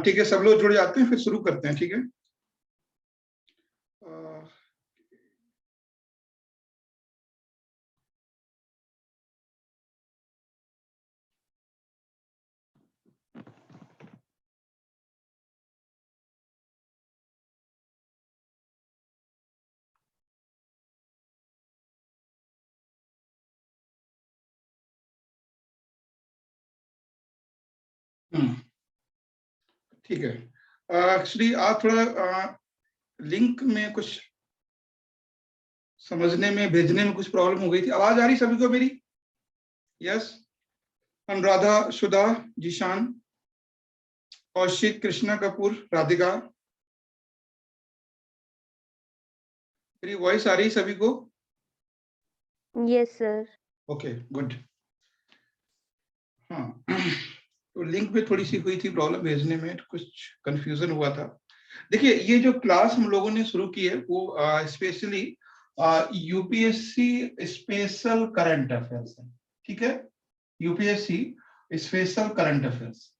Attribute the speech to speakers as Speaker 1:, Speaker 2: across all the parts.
Speaker 1: ठीक है, सब लोग जुड़ जाते हैं, फिर शुरू करते हैं। ठीक है। ठीक है। एक्चुअली आप थोड़ा लिंक में कुछ समझने में, भेजने में कुछ प्रॉब्लम हो गई थी। आवाज आ रही सभी को मेरी? यस। अनुराधा, सुधा, जीशान, कौशिक, कृष्णा कपूर, राधिका, मेरी वॉइस आ रही सभी को?
Speaker 2: Yes sir.
Speaker 1: Okay, good. हाँ, तो लिंक में थोड़ी सी हुई थी प्रॉब्लम, भेजने में कुछ कंफ्यूजन हुआ था। देखिए, ये जो क्लास हम लोगों ने शुरू की है वो specially UPSC special current affairs है। ठीक है, यूपीएससी स्पेशल करंट अफेयर्स।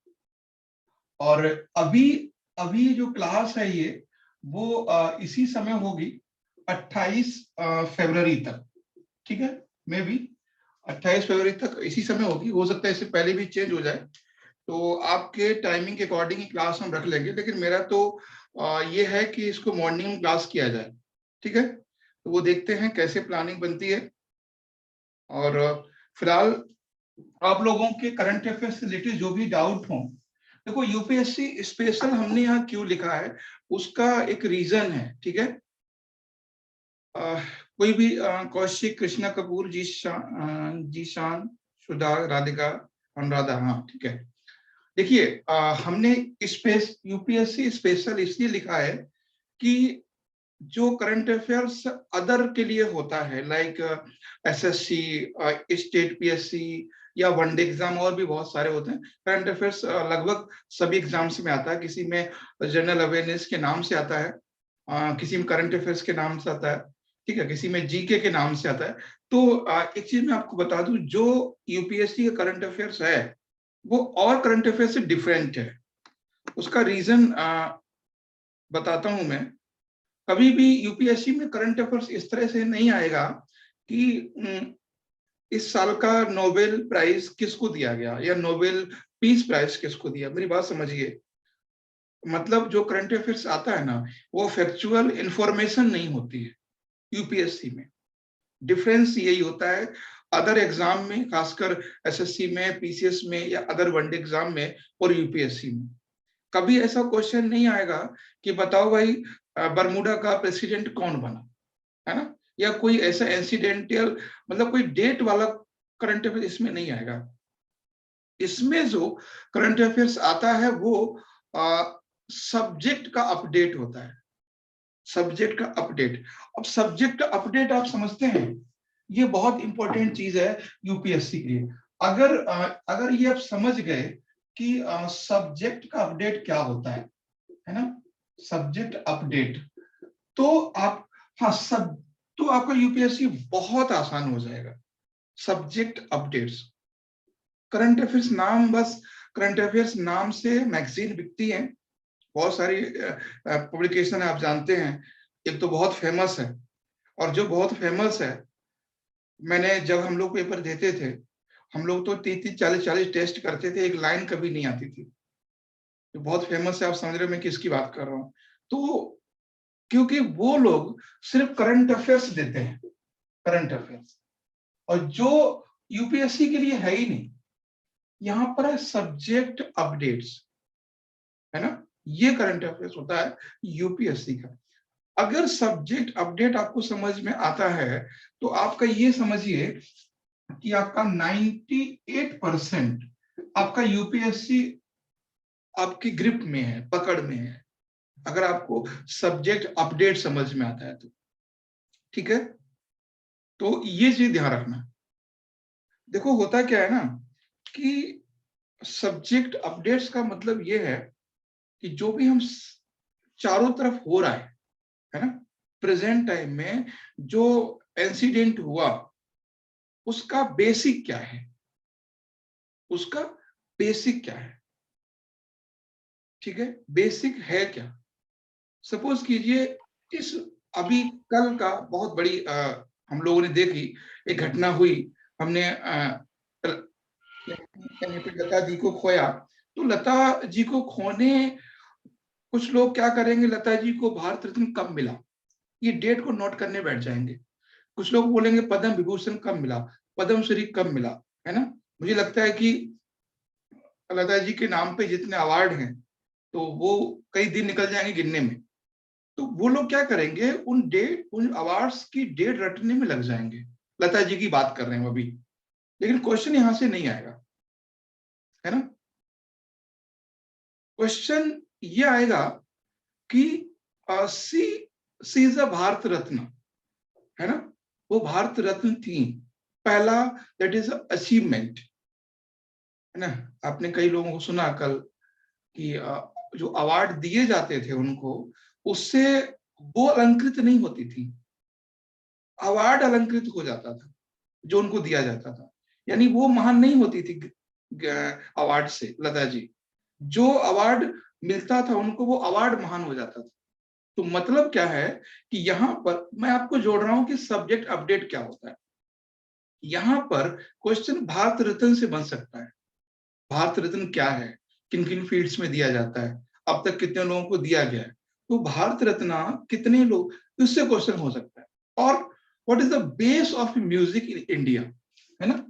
Speaker 1: और अभी अभी जो क्लास है ये वो इसी समय होगी 28 फरवरी तक। ठीक है, मे भी 28 फरवरी तक इसी समय होगी। हो सकता है इससे पहले भी चेंज हो जाए, तो आपके टाइमिंग के अकॉर्डिंग ही क्लास हम रख लेंगे। लेकिन मेरा तो ये है कि इसको मॉर्निंग में क्लास किया जाए। ठीक है, तो वो देखते हैं कैसे प्लानिंग बनती है। और फिलहाल आप लोगों के करंट अफेयर्स से रिलेटेड जो भी डाउट हो, देखो यूपीएससी स्पेशल हमने यहाँ क्यों लिखा है उसका एक रीजन है। ठीक है, कोई भी कौशिक, कृष्णा कपूर, जीशान, सुधा, राधिका, अनुराधा, हाँ ठीक है। देखिए, हमने यूपीएससी स्पेशल इसलिए लिखा है कि जो करंट अफेयर्स अदर के लिए होता है, लाइक एसएससी, स्टेट पीएससी या वनडे एग्जाम, और भी बहुत सारे होते हैं करंट अफेयर्स। लगभग सभी एग्जाम्स में आता है। किसी में जनरल अवेयरनेस के नाम से आता है, किसी में करंट अफेयर्स के नाम से आता है, ठीक है, किसी में जीके के नाम से आता है। तो एक चीज मैं आपको बता दूं, जो यूपीएससी का करंट अफेयर्स है वो और करंट अफेयर से डिफरेंट है। उसका रीजन बताता हूं मैं। कभी भी यूपीएससी में करंट अफेयर्स इस तरह से नहीं आएगा कि इस साल का नोबेल प्राइज किसको दिया गया या नोबेल पीस प्राइज किसको दिया। मेरी बात समझिए, मतलब जो करंट अफेयर्स आता है ना, वो फैक्चुअल इंफॉर्मेशन नहीं होती है यूपीएससी में। डिफरेंस यही होता है अदर एग्जाम में, खासकर एसएससी में, पीसीएस में या अदर वनडे एग्जाम में और यूपीएससी में। कभी ऐसा क्वेश्चन नहीं आएगा कि बताओ भाई बरमूडा का प्रेसिडेंट कौन बना, है ना, या कोई ऐसा इंसिडेंटल, मतलब कोई डेट वाला करंट अफेयर इसमें नहीं आएगा। इसमें जो करंट अफेयर्स आता है वो सब्जेक्ट का अपडेट होता है। सब्जेक्ट का अपडेट। अब सब्जेक्ट का अपडेट आप समझते हैं, ये बहुत इंपॉर्टेंट चीज है यूपीएससी के लिए। अगर ये आप समझ गए कि सब्जेक्ट का अपडेट क्या होता है ना, सब्जेक्ट अपडेट, तो आप, हाँ सब, तो आपका यूपीएससी बहुत आसान हो जाएगा। सब्जेक्ट अपडेट्स, करंट अफेयर्स नाम, बस करंट अफेयर्स नाम से मैगजीन बिकती है, बहुत सारी पब्लिकेशन है, आप जानते हैं। एक तो बहुत फेमस है, और जो बहुत फेमस है, मैंने जब हम लोग पेपर देते थे, हम लोग तो 30-40 टेस्ट करते थे, एक लाइन कभी नहीं आती थी। जो बहुत फेमस है, आप समझ रहे हो मैं किसकी बात कर रहा हूँ। तो क्योंकि वो लोग सिर्फ करंट अफेयर्स देते हैं, करंट अफेयर्स, और जो यूपीएससी के लिए है ही नहीं। यहाँ पर है सब्जेक्ट अपडेट्स, है ना, ये करंट अफेयर्स होता है यूपीएससी का। अगर सब्जेक्ट अपडेट आपको समझ में आता है तो आपका ये समझिए कि आपका 98% आपका यूपीएससी आपकी ग्रिप में है, पकड़ में है, अगर आपको सब्जेक्ट अपडेट समझ में आता है तो। ठीक है, तो ये चीज ध्यान रखना। देखो होता क्या है ना कि सब्जेक्ट अपडेट्स का मतलब ये है कि जो भी हम चारों तरफ हो रहा है ना, प्रेजेंट टाइम में जो इंसिडेंट हुआ उसका बेसिक क्या है, उसका बेसिक क्या है। ठीक है, बेसिक है क्या। सपोज कीजिए इस अभी कल का बहुत बड़ी हम लोगों ने देखी एक घटना हुई, हमने लता जी को खोया। तो लता जी को खोने कुछ लोग क्या करेंगे, लता जी को भारत रत्न कब मिला ये डेट को नोट करने बैठ जाएंगे। कुछ लोग बोलेंगे पद्म विभूषण कब मिला, पद्म श्री कब मिला, है ना। मुझे लगता है कि लता जी के नाम पे जितने अवार्ड हैं तो वो कई दिन निकल जाएंगे गिनने में। तो वो लोग क्या करेंगे, उन अवार्ड्स की डेट रटने में लग जाएंगे। लता जी की बात कर रहे हैं अभी, लेकिन क्वेश्चन यहां से नहीं आएगा, है ना। क्वेश्चन ये आएगा कि सी सी इज अ भारत रत्न, है ना, वो भारत रत्न थी, पहला दैट इज अचीवमेंट, है ना। आपने कई लोगों को सुना कल कि जो अवार्ड दिए जाते थे उनको, उससे वो अलंकृत नहीं होती थी, अवार्ड अलंकृत हो जाता था जो उनको दिया जाता था। यानी वो महान नहीं होती थी अवार्ड से लता जी, जो अवार्ड मिलता था उनको वो अवार्ड महान हो जाता था। तो मतलब क्या है कि यहां पर मैं आपको जोड़ रहा हूं कि सब्जेक्ट अपडेट क्या होता है। यहां पर क्वेश्चन भारत रत्न से बन सकता है। भारत रत्न क्या है, किन किन फील्ड्स में दिया जाता है, अब तक कितने लोगों को दिया गया है, तो भारत रत्न कितने लोग, इससे क्वेश्चन हो सकता है। और what is the base of music in India, है ना,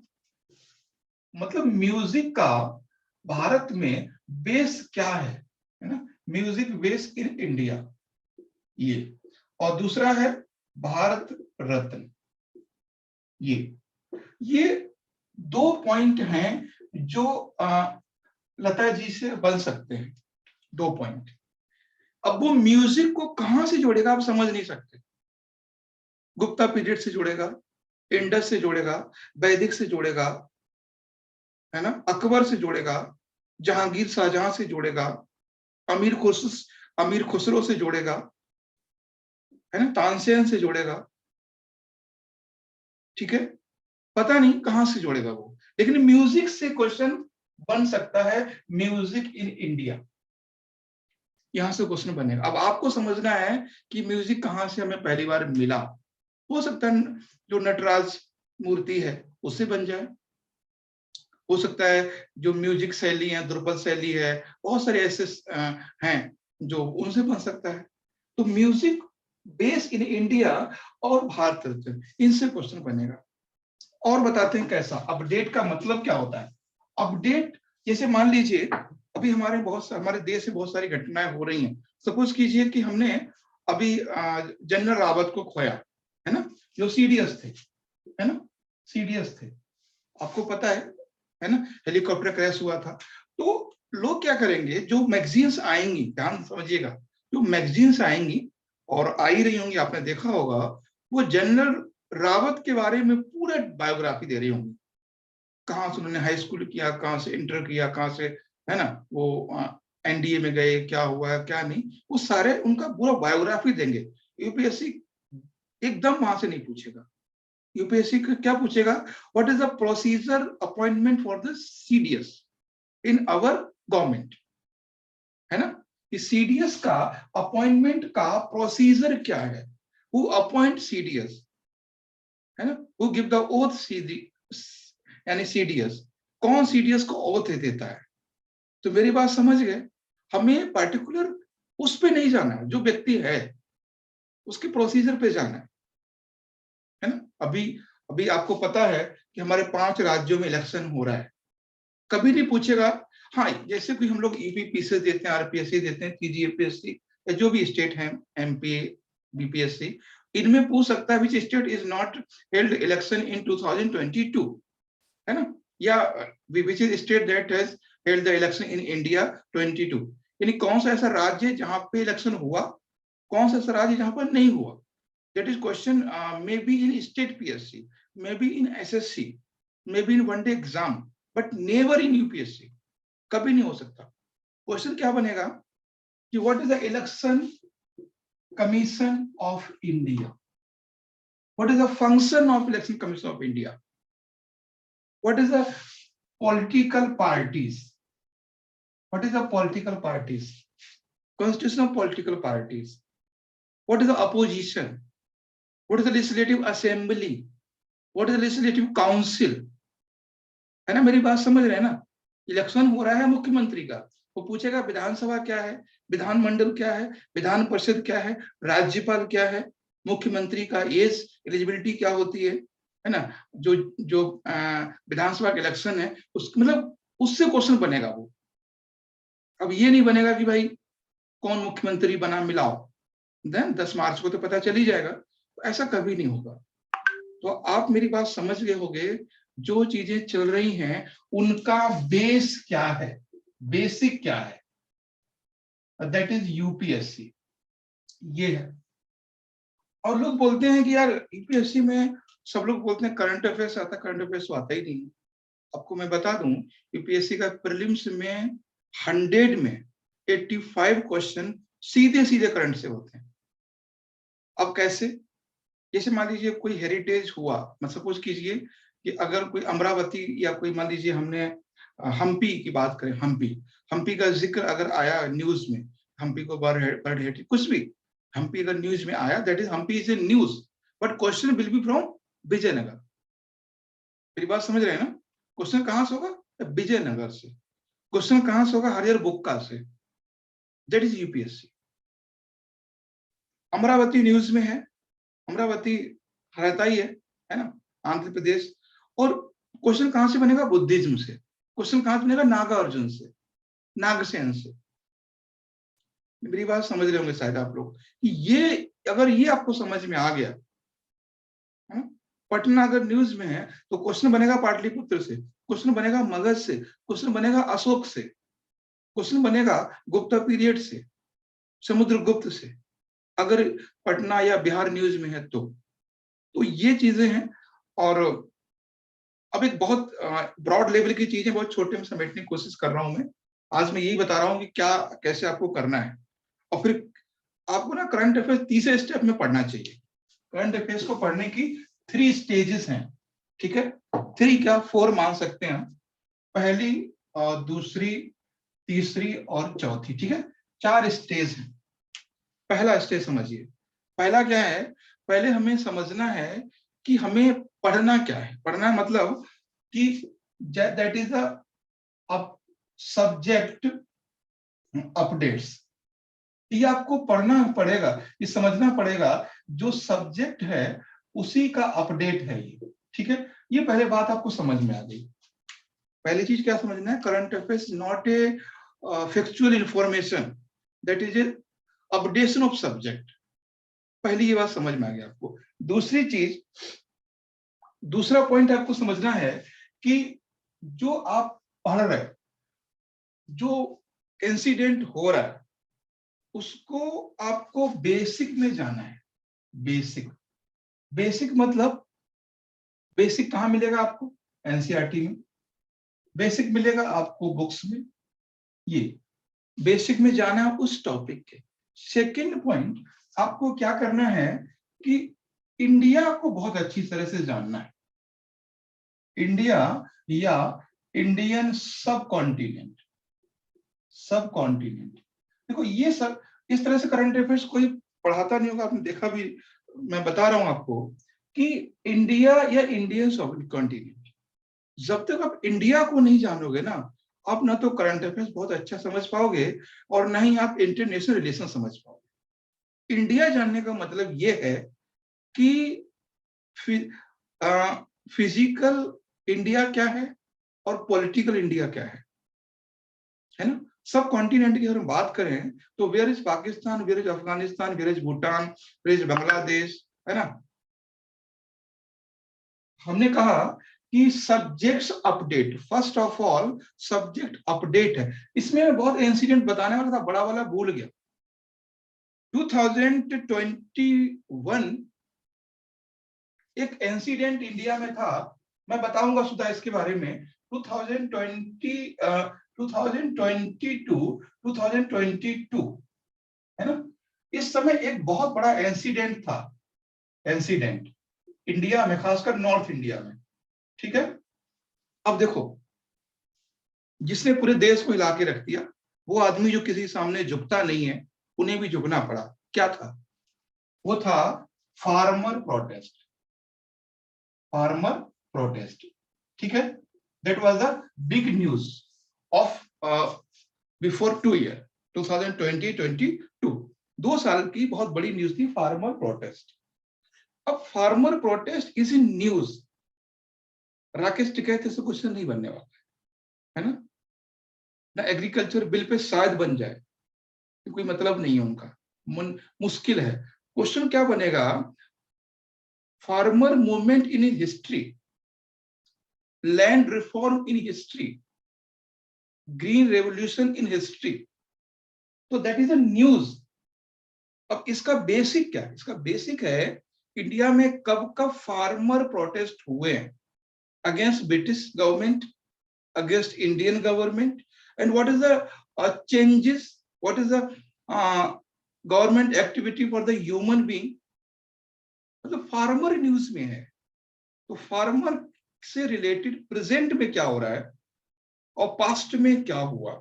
Speaker 1: मतलब म्यूजिक का भारत में बेस क्या है ना, म्यूजिक बेस इन इंडिया ये। और दूसरा है भारत रत्न, ये दो पॉइंट हैं जो लता जी से बन सकते हैं, दो पॉइंट। अब वो म्यूजिक को कहां से जोड़ेगा आप समझ नहीं सकते। गुप्ता पीरियड से जोड़ेगा, इंडस से जोड़ेगा, वैदिक से जोड़ेगा, है ना, अकबर से जोड़ेगा, जहांगीर शाहजहां से जोड़ेगा, अमीर खुसरो से जोड़ेगा, है ना, तानसेन से जोड़ेगा। ठीक है, पता नहीं कहां से जोड़ेगा वो, लेकिन म्यूजिक से क्वेश्चन बन सकता है, म्यूजिक इन इंडिया, यहां से क्वेश्चन बनेगा। अब आपको समझना है कि म्यूजिक कहां से हमें पहली बार मिला। हो सकता है जो नटराज मूर्ति है उससे बन जाए, हो सकता है जो म्यूजिक शैली है, ध्रुपद शैली है, बहुत सारे ऐसे हैं जो उनसे बन सकता है। तो म्यूजिक बेस इन इंडिया और भारत रत्न, इनसे क्वेश्चन बनेगा। और बताते हैं कैसा अपडेट का मतलब क्या होता है। अपडेट जैसे मान लीजिए अभी हमारे देश में बहुत सारी घटनाएं हो रही हैं। सपोज कीजिए कि हमने अभी जनरल रावत को खोया, है ना, जो सीडीएस थे, है ना, सीडीएस थे, आपको पता है ना, हेलीकॉप्टर क्रैश हुआ था। तो लोग क्या करेंगे, जो मैगजीन्स आएंगी, ध्यान समझिएगा, जो मैगजीन्स आएंगी और आ ही रही होंगी, आपने देखा होगा, वो जनरल रावत के बारे में पूरा बायोग्राफी दे रही होंगी, कहाँ से उन्होंने हाई स्कूल किया, कहाँ से इंटर किया, कहाँ से, है ना, वो एनडीए में गए, क्या हुआ क्या नहीं, वो सारे उनका पूरा बायोग्राफी देंगे। यूपीएससी एकदम वहां से नहीं पूछेगा। यूपीएससी क्या पूछेगा, what is the procedure appointment for the CDS in our government, है ना, कि सीडीएस का अपॉइंटमेंट का प्रोसीजर क्या है, हु अपॉइंट सीडीएस, है ना, हु गिव द ओथ यानी सीडीएस, कौन सीडीएस को ओथ देता है। तो मेरी बात समझ गए, हमें पर्टिकुलर उस पे नहीं जाना है, जो व्यक्ति है उसके प्रोसीजर पे जाना है ना। अभी अभी आपको पता है कि हमारे 5 राज्यों में इलेक्शन हो रहा है, कभी नहीं पूछेगा। हाँ, जैसे कि हम लोग यूपीपीसी देते हैं, आरपीएससी देते हैं, टीजीपीएससी या जो भी स्टेट है, एमपी, बीपीएससी, इनमें पूछ सकता है which state is not held election in 2022, है ना, या which is state that has held the election in India 22, यानी कौन सा ऐसा राज्य है जहां पे इलेक्शन हुआ, कौन सा ऐसा राज्य जहां पर नहीं हुआ। That is question may be in state PSC, may be in SSC, may be in one day exam, but never in UPSC, कभी नहीं हो सकता। क्वेश्चन क्या बनेगा कि what is the election commission of India, what is the function of election commission of India, what is the political parties, what is the political parties, constitution of political parties, what is the opposition, what is the legislative assembly, what is the legislative council, है ना, मेरी बात समझ रहे हैं ना। Election हो रहा है मुख्यमंत्री का, वो पूछेगा विधानसभा क्या है, विधानमंडल क्या है, विधान परिषद क्या है, राज्यपाल क्या है, मुख्यमंत्री का एज एलिजिबिलिटी क्या होती है ना, जो जो विधानसभा का इलेक्शन है उस मतलब उससे क्वेश्चन बनेगा वो। अब ये नहीं बनेगा कि भाई कौन मुख्यमंत्री बना मिलाओ, देन 10 मार्च को तो पता चल ही जाएगा, तो ऐसा कभी नहीं होगा। तो आप मेरी बात समझ गए होंगे, जो चीजें चल रही हैं उनका बेस क्या है, बेसिक क्या है, दैट इज यूपीएससी, ये है। और लोग बोलते हैं कि यार यूपीएससी में सब लोग बोलते हैं करंट अफेयर्स आता, करंट अफेयर्स तो आता ही नहीं। आपको मैं बता दूं यूपीएससी का प्रीलिम्स में 100 में 85 क्वेश्चन सीधे सीधे करंट से होते हैं। अब कैसे, जैसे मान लीजिए कोई हेरिटेज हुआ, मतलब सपोज कीजिए कि अगर कोई अमरावती या कोई मान लीजिए हमने हम्पी की बात करें, हम्पी का जिक्र अगर आया न्यूज में, हम्पी को बर्ड हेरिटेज कुछ भी, हम्पी अगर न्यूज में आया, that is Hampi is a news, but question will be from Vijayanagar. मेरी बात समझ रहे हैं ना, क्वेश्चन कहां से होगा, विजयनगर से। क्वेश्चन कहां से होगा, हरिहर बुक्का से। That is UPSC. Amravati news में है, अमरावती रहता ही है ना, आंध्र प्रदेश। और क्वेश्चन कहां से बनेगा, बुद्धिज्म से। क्वेश्चन कहां से बनेगा, नागार्जुन से, नागसेन से। मेरी बात समझ रहे होंगे शायद आप लोग कि ये अगर ये आपको समझ में आ गया, है? पटना अगर न्यूज में है तो क्वेश्चन बनेगा पाटलिपुत्र से, क्वेश्चन बनेगा मगध से, क्वेश्चन बनेगा अशोक से, क्वेश्चन बनेगा गुप्ता पीरियड से, समुद्रगुप्त से, अगर पटना या बिहार न्यूज में है तो ये चीजें हैं। और अब एक बहुत ब्रॉड लेवल की चीजें बहुत छोटे में समेटने की कोशिश कर रहा हूं मैं। आज मैं यही बता रहा हूं कि क्या कैसे आपको करना है, और फिर आपको ना करंट अफेयर्स तीसरे स्टेप में पढ़ना चाहिए। करंट अफेयर्स को पढ़ने की 3 स्टेजेस हैं, ठीक है, 3 क्या 4 मान सकते हैं, पहली, दूसरी, तीसरी और चौथी, ठीक है, 4 स्टेज हैं। पहला स्टेज समझिए, पहला क्या है, पहले हमें समझना है कि हमें पढ़ना क्या है। पढ़ना मतलब कि that is the subject updates. ये आपको पढ़ना पड़ेगा, ये समझना पड़ेगा, जो सब्जेक्ट है उसी का अपडेट है ये, ठीक है। ये पहले बात आपको समझ में आ गई। पहली चीज क्या समझना है, current affairs not a factual information, that is a updation of subject. पहली ये बात समझ में आ गई आपको। दूसरी चीज, दूसरा पॉइंट आपको समझना है कि जो आप पढ़ रहे, जो इंसिडेंट हो रहा है उसको आपको बेसिक में जाना है। बेसिक, बेसिक मतलब बेसिक कहां मिलेगा आपको, एनसीईआरटी में। बेसिक मिलेगा आपको बुक्स में। ये बेसिक में जाना है उस टॉपिक के। सेकंड पॉइंट, आपको क्या करना है कि इंडिया को बहुत अच्छी तरह से जानना है। इंडिया या इंडियन सब कॉन्टिनेंट, सब कॉन्टिनेंट। देखो ये सब इस तरह से करंट अफेयर्स कोई पढ़ाता नहीं होगा, आपने देखा भी, मैं बता रहा हूं आपको कि इंडिया या इंडियन सब कॉन्टिनेंट, जब तक आप इंडिया को नहीं जानोगे ना, आप ना तो करंट अफेयर्स बहुत अच्छा समझ पाओगे और ना ही आप इंटरनेशनल रिलेशन समझ पाओगे। इंडिया जानने का मतलब ये है कि फिजिकल इंडिया क्या है और पॉलिटिकल इंडिया क्या है ना। सब कॉन्टिनेंट की अगर हम बात करें तो where is Pakistan, where is Afghanistan, where is Bhutan, where is Bangladesh, है ना। हमने कहा कि subjects update, first of all subject update है। इसमें मैं बहुत इंसिडेंट बताने वाला था, बड़ा वाला भूल गया। 2021 एक इंसिडेंट इंडिया में था, मैं बताऊंगा सुधा इसके बारे में। 2020 2022 है ना, इस समय एक बहुत बड़ा इंसिडेंट था, इंसिडेंट इंडिया में, खासकर नॉर्थ इंडिया में, ठीक है। अब देखो, जिसने पूरे देश को हिला के रख दिया, वो आदमी जो किसी सामने झुकता नहीं है, उन्हें भी झुकना पड़ा। क्या था वो? था फार्मर प्रोटेस्ट, फार्मर प्रोटेस्ट, ठीक है। That was the big news of before 2 year, 2022, 2 साल की बहुत बड़ी न्यूज थी फार्मर प्रोटेस्ट। अब farmer protest is in news, Rakesh Tikait से क्वेश्चन नहीं बनने वाला है ना, ना एग्रीकल्चर बिल पे शायद बन जाए, कोई मतलब नहीं है उनका, मुश्किल है। क्वेश्चन क्या बनेगा? Farmer movement in history, land reform in history, green revolution in history, तो दैट इज अ न्यूज। अब इसका बेसिक क्या है? इसका बेसिक है इंडिया में कब कब फार्मर प्रोटेस्ट हुए हैं against British government, against Indian government, and what is the changes, what is the government activity for the human being, मतलब फार्मर न्यूज में है। तो फार्मर से रिलेटेड प्रेजेंट में क्या हो रहा है और पास्ट में क्या हुआ,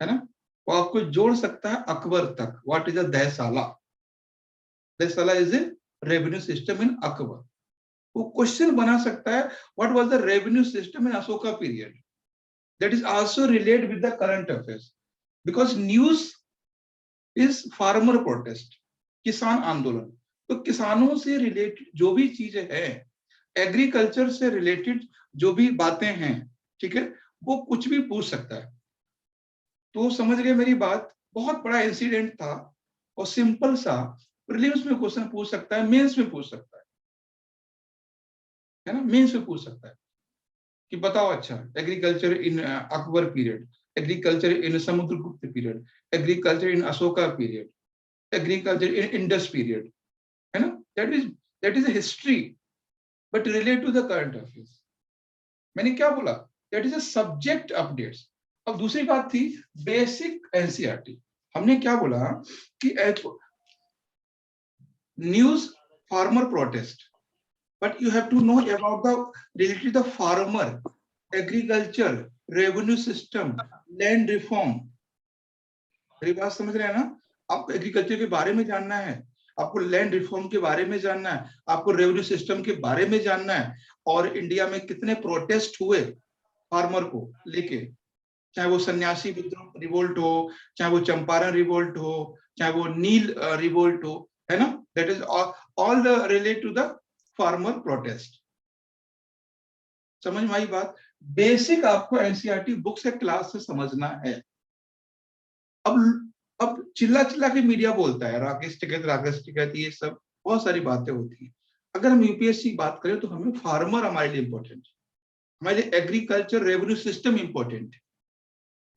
Speaker 1: है ना, वो आपको जोड़ सकता है अकबर तक। What is a Dahsala? Dahsala is a revenue system in Akbar. वो क्वेश्चन बना सकता है what was the revenue system in Ashoka period, that is also related with the current affairs, because news is farmer protest, किसान आंदोलन। तो किसानों से रिलेटेड जो भी चीजें हैं, एग्रीकल्चर से रिलेटेड जो भी बातें हैं, ठीक है, वो कुछ भी पूछ सकता है। तो समझ गए मेरी बात? बहुत बड़ा इंसिडेंट था और सिंपल सा, प्रीलिम्स में क्वेश्चन पूछ सकता है, मेंस में पूछ सकता है ना, मेंस में पूछ सकता है कि बताओ अच्छा, agriculture in Akbar period, agriculture in Samudragupta period, agriculture in Ashoka period, agriculture in Indus period, है ना। That is history but relate to the current affairs. मैंने क्या बोला? That is a subject updates. अब दूसरी बात थी बेसिक एनसीईआरटी। हमने क्या बोला कि news farmer protest, but you have to know about the related to the farmer, agriculture, revenue system, land reform। मेरी बात समझ रहे हैं ना? आपको एग्रीकल्चर के बारे में जानना है, आपको लैंड रिफॉर्म के बारे में जानना है, आपको रेवेन्यू सिस्टम के बारे में जानना है, और इंडिया में कितने प्रोटेस्ट हुए फार्मर को लेके, चाहे वो सन्यासी विद्रोह रिवोल्ट हो, चाहे वो चंपारण रिवोल्ट हो, चाहे वो नील रिवोल्ट हो, है ना। That is all relate to the farmer protest. समझ में आई बात? बेसिक आपको एनसीईआरटी बुक से क्लास से समझना है। अब चिल्ला चिल्ला के मीडिया बोलता है राकेश टिकैत, ये सब बहुत सारी बातें होती है। अगर हम यूपीएससी की बात करें तो हमें फार्मर हमारे लिए इंपॉर्टेंट है, हमारे लिए एग्रीकल्चर रेवेन्यू सिस्टम इंपॉर्टेंट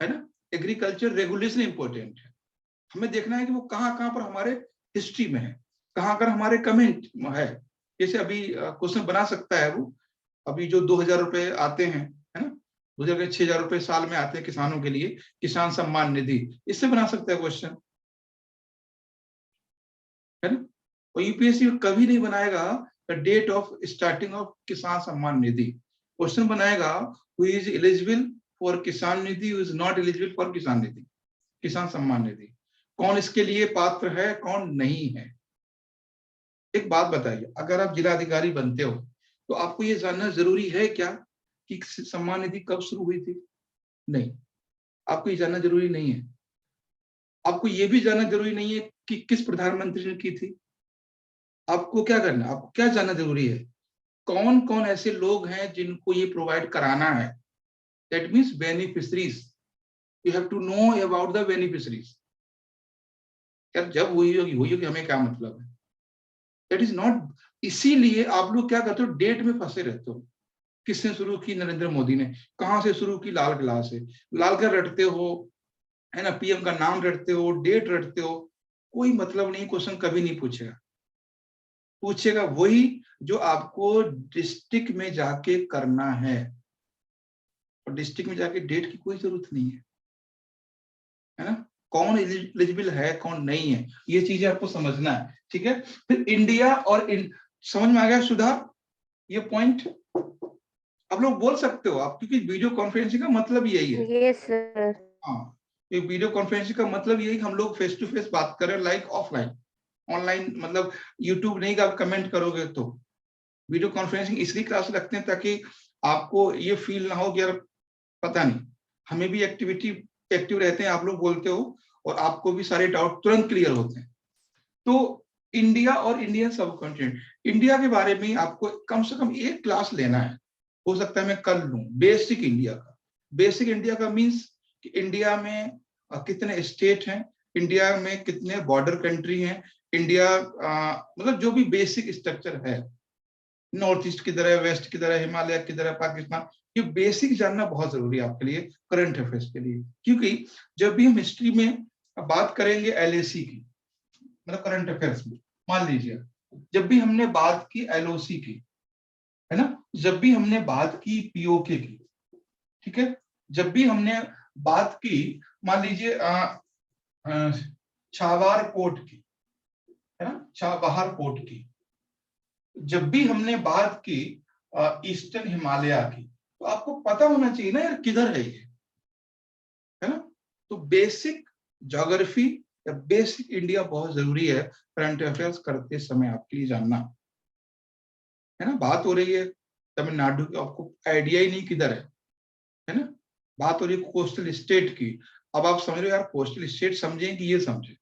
Speaker 1: है ना, एग्रीकल्चर रेगुलेशन इंपॉर्टेंट है। हमें देखना है कि वो कहाँ कहाँ पर हमारे हिस्ट्री में है, कहाँ कर हमारे कमेंट है। जैसे अभी क्वेश्चन बना सकता है वो, अभी जो 2000 रुपए आते हैं, है ना, 2000 के 6000 रुपए साल में आते हैं किसानों के लिए, किसान सम्मान निधि, इससे बना सकता है क्वेश्चन, है ना। और यूपीएससी कभी नहीं बनाएगा the date of starting of Kisan Samman Nidhi. Question बनाएगा who is eligible for Kisan Nidhi, who is not eligible for Kisan Nidhi, किसान सम्मान निधि, कौन इसके लिए पात्र है, कौन नहीं है। एक बात बताइए, अगर आप जिलाधिकारी बनते हो तो आपको ये जानना जरूरी है क्या कि सम्मान निधि कब शुरू हुई थी? नहीं, आपको ये जानना जरूरी नहीं है। आपको ये भी जानना जरूरी नहीं है कि किस प्रधानमंत्री ने की थी। आपको क्या करना, आपको क्या जानना जरूरी है? कौन कौन ऐसे लोग हैं जिनको ये प्रोवाइड कराना है, that means beneficiaries. You have to know about the beneficiaries. यार जब हुई होगी हमें क्या मतलब है, दैट इज नॉट। इसीलिए आप लोग क्या करते हो, डेट में फंसे रहते हो। किसने शुरू की? नरेंद्र मोदी ने। कहां से शुरू की? लाल किला से। लाल किला रटते हो, है ना, पीएम का नाम रटते हो, डेट रटते हो, कोई मतलब नहीं। क्वेश्चन कभी नहीं पूछेगा। पूछेगा वही जो आपको डिस्ट्रिक्ट में जाके करना है, और डिस्ट्रिक्ट में जाके डेट की कोई जरूरत नहीं है ना। कौन एलिजिबल है, कौन नहीं है, ये चीजें आपको समझना है, ठीक है। फिर इंडिया और समझ में आ गया सुधा ये पॉइंट? आप लोग बोल सकते हो आप, क्योंकि वीडियो कॉन्फ्रेंसिंग का मतलब यही है।
Speaker 2: Yes, sir.
Speaker 1: हाँ, ये वीडियो कॉन्फ्रेंसिंग का मतलब यही कि हम लोग फेस टू फेस बात करें, लाइक ऑफलाइन। ऑनलाइन मतलब यूट्यूब नहीं का आप कमेंट करोगे तो। वीडियो कॉन्फ्रेंसिंग इसलिए क्लास रखते हैं ताकि आपको ये फील ना हो कि यार पता नहीं, हमें भी एक्टिव रहते हैं, आप लोग बोलते हो और आपको भी सारे डाउट तुरंत क्लियर होते हैं। तो इंडिया और इंडियन सब कॉन्टिनेंट, इंडिया के बारे में आपको कम से कम एक क्लास लेना है। हो सकता है मैं कल लूं बेसिक इंडिया का। बेसिक इंडिया का मीन्स कि इंडिया में कितने स्टेट हैं, इंडिया में कितने बॉर्डर कंट्री हैं, इंडिया मतलब जो भी बेसिक स्ट्रक्चर है, नॉर्थ ईस्ट किधर है, वेस्ट किधर है, हिमालय किधर है, पाकिस्तान, ये बेसिक जानना बहुत जरूरी है आपके लिए, करंट अफेयर्स के लिए। क्योंकि जब भी हम हिस्ट्री में बात करेंगे एलएसी की, मतलब करंट अफेयर्स में, मान लीजिए जब भी हमने बात की एलओसी की, है ना, जब भी हमने बात की पीओके की, ठीक है, जब भी हमने बात की मान लीजिए छावार पोर्ट की, है ना, छाबहार पोर्ट की, जब भी हमने बात की ईस्टर्न हिमालय की, तो आपको पता होना चाहिए ना यार किधर है ये, है ना। तो बेसिक ज्योग्राफी या बेसिक इंडिया बहुत जरूरी है करंट अफेयर्स करते समय आपके लिए जानना, है ना। बात हो रही है तमिलनाडु की, आपको आइडिया ही नहीं किधर है ना। बात हो रही है कोस्टल स्टेट की, अब आप समझ रहे हो यार कोस्टल स्टेट समझें कि ये समझे,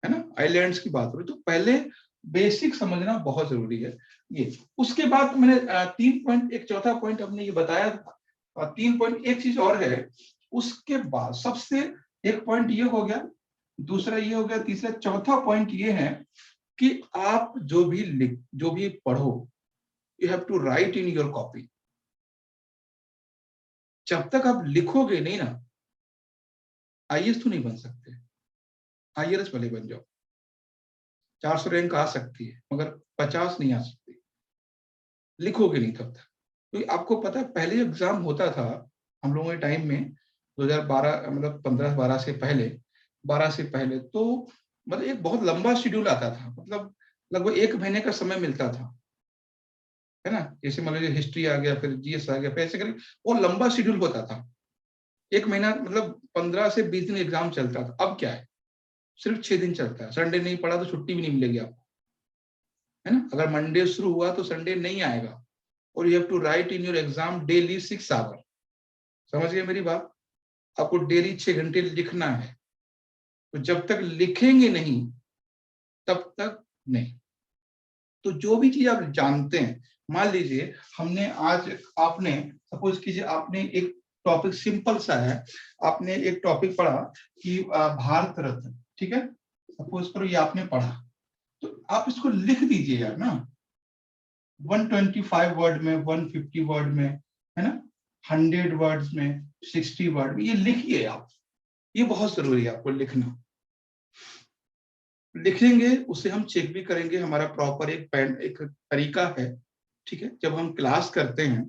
Speaker 1: है ना, आइलैंड्स की बात हो रही, तो पहले बेसिक समझना बहुत जरूरी है ये। उसके बाद मैंने 3 पॉइंट, एक चौथा पॉइंट हमने ये बताया था, 3 पॉइंट एक चीज और है। उसके बाद सबसे एक पॉइंट ये हो गया, दूसरा ये हो गया, तीसरा, चौथा पॉइंट ये है कि आप जो भी पढ़ो, you have to write in your copy. जब तक आप लिखोगे नहीं ना, आईएएस तो नहीं बन सकते। आईआरएस भले बन जाओ, 400 रैंक आ सकती है मगर 50 नहीं आ सकती, लिखोगे नहीं तब तक। तो आपको पता है पहले एग्जाम होता था हम लोगों के टाइम में, 2012 मतलब 15-12 से पहले, 12 से पहले, तो मतलब एक बहुत लंबा शेड्यूल आता था, मतलब लगभग 1 महीने का समय मिलता था, है ना। जैसे मान लीजिए हिस्ट्री आ गया, फिर जीएस आ गया, फिर ऐसे करके वो लंबा शेड्यूल होता था। 1 महीना मतलब 15 से 20 दिन एग्जाम चलता था। अब क्या है, सिर्फ 6 दिन चलता है। संडे नहीं पढ़ा तो छुट्टी भी नहीं मिलेगी आपको, है ना। अगर मंडे शुरू हुआ तो संडे नहीं आएगा, और you have to write in your exam daily 6 hour. समझ गए मेरी बात? आपको डेली 6 घंटे लिखना है, तो जब तक लिखेंगे नहीं तब तक नहीं। तो जो भी चीज आप जानते हैं, मान लीजिए हमने आज, आपने सपोज कीजिए आपने एक टॉपिक सिंपल सा है, आपने एक टॉपिक पढ़ा कि भारत रत्न, ठीक है, सपोज करो ये आपने पढ़ा, तो आप इसको लिख दीजिए यार ना, 125 वर्ड में, 150 वर्ड में, है ना, 100 वर्ड्स में, 60 वर्ड में, ये लिखिए आप। ये बहुत जरूरी है आपको लिखना। लिखेंगे उससे हम चेक भी करेंगे, हमारा प्रॉपर एक तरीका है, ठीक है। जब हम क्लास करते हैं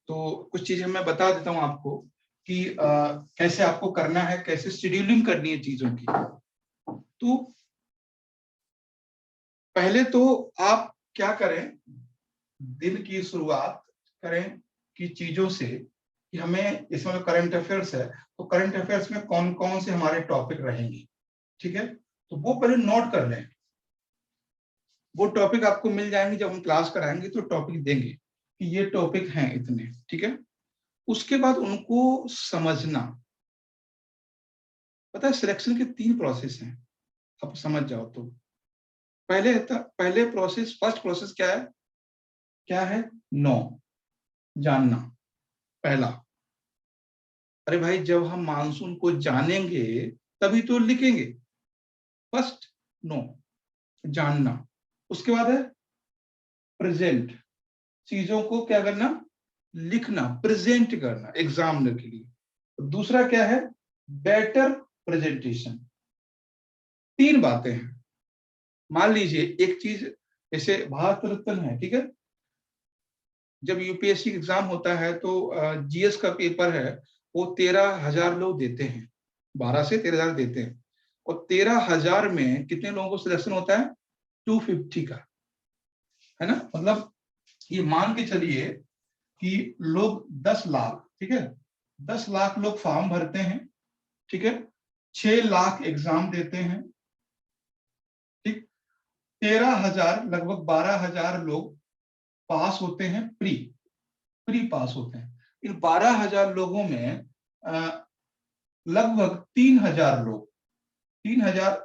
Speaker 1: तो कुछ चीजें मैं बता देता हूं आपको कि कैसे आपको करना है, कैसे शेड्यूलिंग करनी है चीजों की। तो पहले तो आप क्या करें, दिन की शुरुआत करें कि चीजों से, कि हमें इसमें करंट अफेयर्स है, तो करंट अफेयर्स में कौन कौन से हमारे टॉपिक रहेंगे, ठीक है। तो वो पहले नोट कर लें। वो टॉपिक आपको मिल जाएंगे, जब हम क्लास कराएंगे तो टॉपिक देंगे कि ये टॉपिक हैं इतने, ठीक है। उसके बाद उनको समझना। पता है सिलेक्शन के 3 प्रोसेस हैं, आप समझ जाओ तो। पहले प्रोसेस, फर्स्ट प्रोसेस क्या है? क्या है? नो, जानना, पहला। अरे भाई, जब हम मानसून को जानेंगे तभी तो लिखेंगे। फर्स्ट नो, जानना। उसके बाद है प्रेजेंट, चीजों को क्या करना, लिखना, प्रेजेंट करना एग्जामिनर के लिए। दूसरा क्या है, बेटर प्रेजेंटेशन। तीन बातें हैं। मान लीजिए एक चीज, जैसे भारत रत्न है, ठीक है, जब यूपीएससी एग्जाम होता है तो जीएस का पेपर है, वो 13,000 लोग देते हैं, 12 से 13,000 देते हैं, और 13,000 में कितने लोगों को सिलेक्शन होता है, 250 का, है ना। मतलब ये मान के चलिए कि लोग 10 लाख, ठीक है, 10 लाख लोग फॉर्म भरते हैं, ठीक है, 6 लाख एग्जाम देते हैं, ठीक, 13,000 लगभग 12,000 लोग पास होते हैं, प्री प्री पास होते हैं। इन 12,000 लोगों में लगभग 3,000 लोग, 3,000,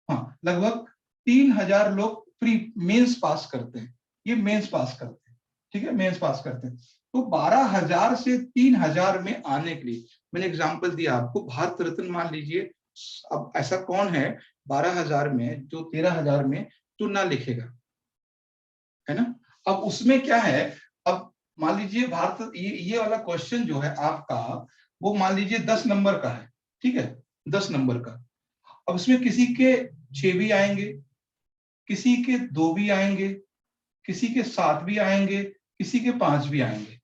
Speaker 1: हाँ लगभग 3,000 लोग प्री मेंस पास करते हैं। ये मेंस पास करते हैं, ठीक है, मेंस पास करते हैं। तो 12,000 से 3,000 में आने के लिए मैंने एग्जांपल दिया आपको, भारत रत्न मान लीजिए। अब ऐसा कौन है 12,000 में जो 13,000 में तो ना लिखेगा, है ना। अब उसमें क्या है, अब मान लीजिए भारत, ये वाला क्वेश्चन जो है आपका, वो मान लीजिए 10 नंबर का है, ठीक है, 10 नंबर का। अब उसमें किसी के 6 भी आएंगे, किसी के 2 भी आएंगे, किसी के 7 भी आएंगे, किसी के 5 भी आएंगे।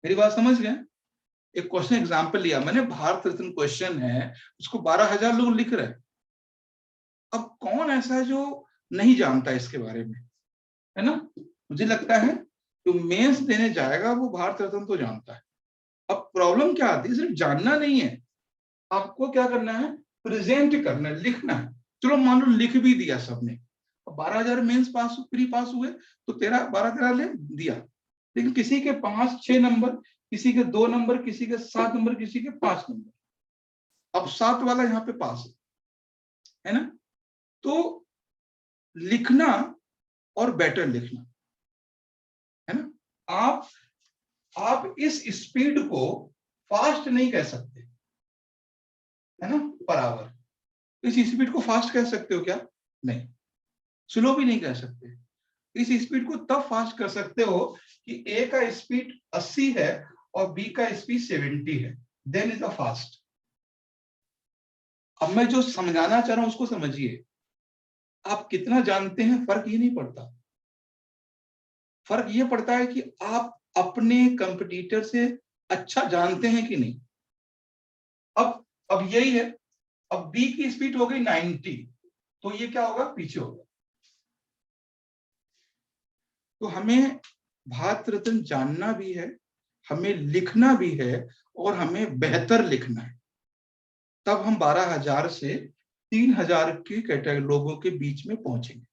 Speaker 1: मेरी बात समझ गए। एक क्वेश्चन एग्जाम्पल लिया मैंने, भारत रत्न क्वेश्चन है, उसको 12,000 लोग लिख रहे हैं। अब कौन ऐसा है जो नहीं जानता इसके बारे में, है ना। मुझे लगता है जो मेंस देने जाएगा वो भारत रत्न तो जानता है। अब प्रॉब्लम क्या आती है, सिर्फ जानना नहीं है, आपको क्या करना है, प्रेजेंट करना है, लिखना है। चलो मान लो लिख भी दिया सबने, 12,000 मेंस पास प्री पास हुए तो 12-13 ले दिया, लेकिन किसी के 5-6 नंबर, किसी के 2 नंबर, किसी के 7 नंबर, किसी के 5 नंबर। अब 7 वाला यहाँ पे पास है ना। तो लिखना और बेटर लिखना, है ना। आप इस स्पीड को फास्ट नहीं कह सकते, है ना, पर आवर। इस स्पीड को फास्ट कह सकते हो क्या, नहीं। स्लो भी नहीं कह सकते। इस स्पीड को तब फास्ट कर सकते हो कि ए का स्पीड 80 है और बी का स्पीड 70 है, देन इज अ फास्ट। अब मैं जो समझाना चाह रहा हूं उसको समझिए। आप कितना जानते हैं फर्क ये नहीं पड़ता, फर्क ये पड़ता है कि आप अपने कंपटीटर से अच्छा जानते हैं कि नहीं। अब यही है, अब बी की स्पीड हो गई 90, तो ये क्या होगा, पीछे होगा। तो हमें भारत रत्न जानना भी है, हमें लिखना भी है, और हमें बेहतर लिखना है। तब हम 12,000 से 3,000 की कैटेगरी लोगों के बीच में पहुंचेंगे।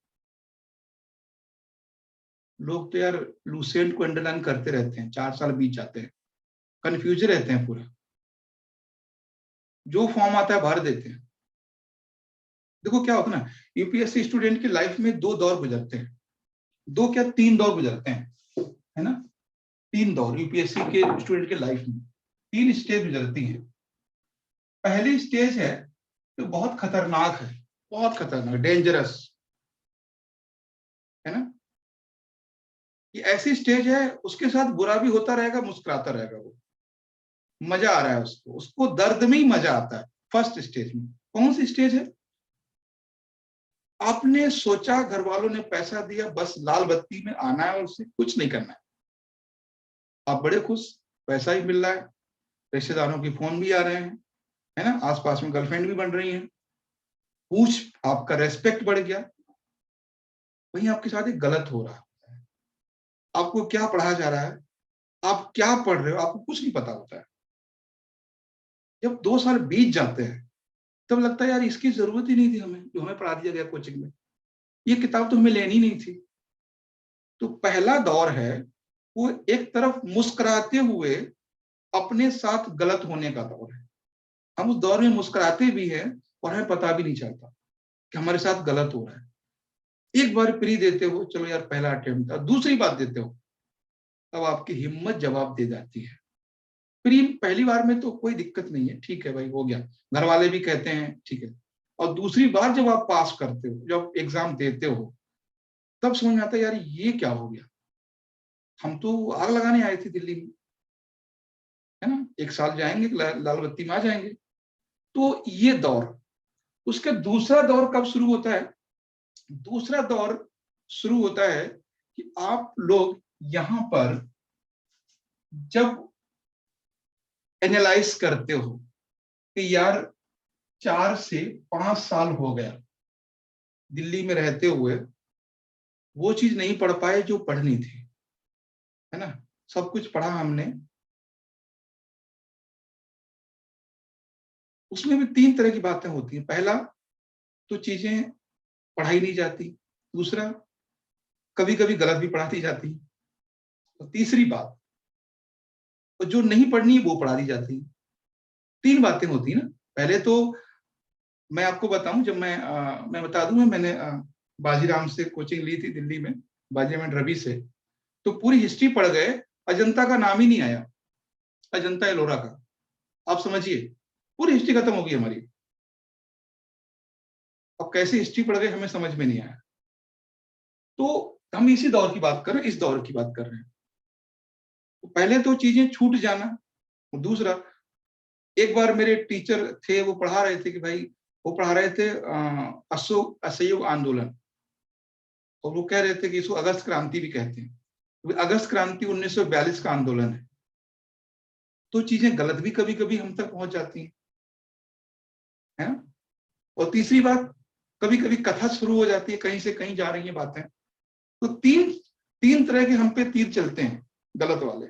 Speaker 1: लोग तो यार लूसेंट को अंडरलाइन करते रहते हैं, 4 साल बीत जाते हैं, कंफ्यूज रहते हैं पूरा, जो फॉर्म आता है भर देते हैं। देखो क्या होता है ना, यूपीएससी स्टूडेंट की लाइफ में 2 दौर गुजरते हैं, 2 क्या 3 दौर गुजरते हैं, है ना। 3 दौर यूपीएससी के स्टूडेंट के लाइफ में 3 स्टेज गुजरती हैं। पहली स्टेज है जो बहुत खतरनाक है, बहुत खतरनाक, डेंजरस, है ना। ये ऐसी स्टेज है, उसके साथ बुरा भी होता रहेगा, मुस्कुराता रहेगा, वो मजा आ रहा है उसको, उसको दर्द में ही मजा आता है। फर्स्ट स्टेज में कौन सी स्टेज है, आपने सोचा, घर वालों ने पैसा दिया, बस लाल बत्ती में आना है और उससे कुछ नहीं करना है, आप बड़े खुश, पैसा ही मिल रहा है, रिश्तेदारों की फोन भी आ रहे हैं, है ना, आसपास में गर्लफ्रेंड भी बन रही है, पूछ आपका रेस्पेक्ट बढ़ गया। वहीं आपके साथ एक गलत हो रहा है। आपको क्या पढ़ाया जा रहा है, आप क्या पढ़ रहे हो, आपको कुछ नहीं पता होता है। जब 2 साल बीत जाते हैं तब लगता है यार इसकी जरूरत ही नहीं थी हमें, जो हमें पढ़ा दिया गया कोचिंग में, ये किताब तो हमें लेनी नहीं थी। तो पहला दौर है वो एक तरफ मुस्कुराते हुए अपने साथ गलत होने का दौर है। हम उस दौर में मुस्कुराते भी हैं और हमें पता भी नहीं चलता कि हमारे साथ गलत हो रहा है। एक बार प्री देते हो, चलो यार पहला अटेम्प्ट था, दूसरी बार देते हो, तब आपकी हिम्मत जवाब दे जाती है, पहली बार में तो कोई दिक्कत नहीं है, ठीक है भाई, हो गया, घर वाले भी कहते हैं ठीक है। और दूसरी बार जब आप पास करते हो, जब एग्जाम देते हो, तब समझ में आता है यार ये क्या हो गया, हम तो आग लगाने आए थे दिल्ली में, है ना, 1 साल जाएंगे, लाल बत्ती में आ जाएंगे। तो ये दौर, उसका दूसरा दौर कब शुरू होता है? दूसरा दौर शुरू होता है कि आप लोग यहां पर जब एनालाइज करते हो कि यार 4 से 5 साल हो गया दिल्ली में रहते हुए, वो चीज नहीं पढ़ पाए जो पढ़नी थी, है ना, सब कुछ पढ़ा हमने। उसमें भी 3 तरह की बातें होती हैं। पहला तो चीजें पढ़ाई नहीं जाती, दूसरा कभी कभी गलत भी पढ़ा दी जाती, और तीसरी बात, तो जो नहीं पढ़नी वो पढ़ा दी जाती। 3 बातें होती है ना। पहले तो मैं आपको बताऊं, जब मैं बता दूं, मैंने बाजीराम से कोचिंग ली थी दिल्ली में, बाजीराम रवि से, तो पूरी हिस्ट्री पढ़ गए, अजंता का नाम ही नहीं आया, अजंता एलोरा का। आप समझिए, पूरी हिस्ट्री खत्म हो गई हमारी। अब कैसे हिस्ट्री पढ़ गए हमें समझ में नहीं आया। तो हम इसी दौर की बात कर रहे हैं, इस दौर की बात कर रहे हैं। तो पहले तो चीजें छूट जाना, और दूसरा, एक बार मेरे टीचर थे, वो पढ़ा रहे थे कि भाई, वो पढ़ा रहे थे असहयोग आंदोलन, और वो कह रहे थे कि इसको अगस्त क्रांति भी कहते हैं। अगस्त क्रांति 1942 का आंदोलन है। तो चीजें गलत भी कभी कभी हम तक पहुंच जाती हैं, है ना। और तीसरी बात, कभी कभी कथा शुरू हो जाती है, कहीं से कहीं जा रही है बातें। तो तीन तीन तरह के हम पे तीर चलते हैं, गलत वाले।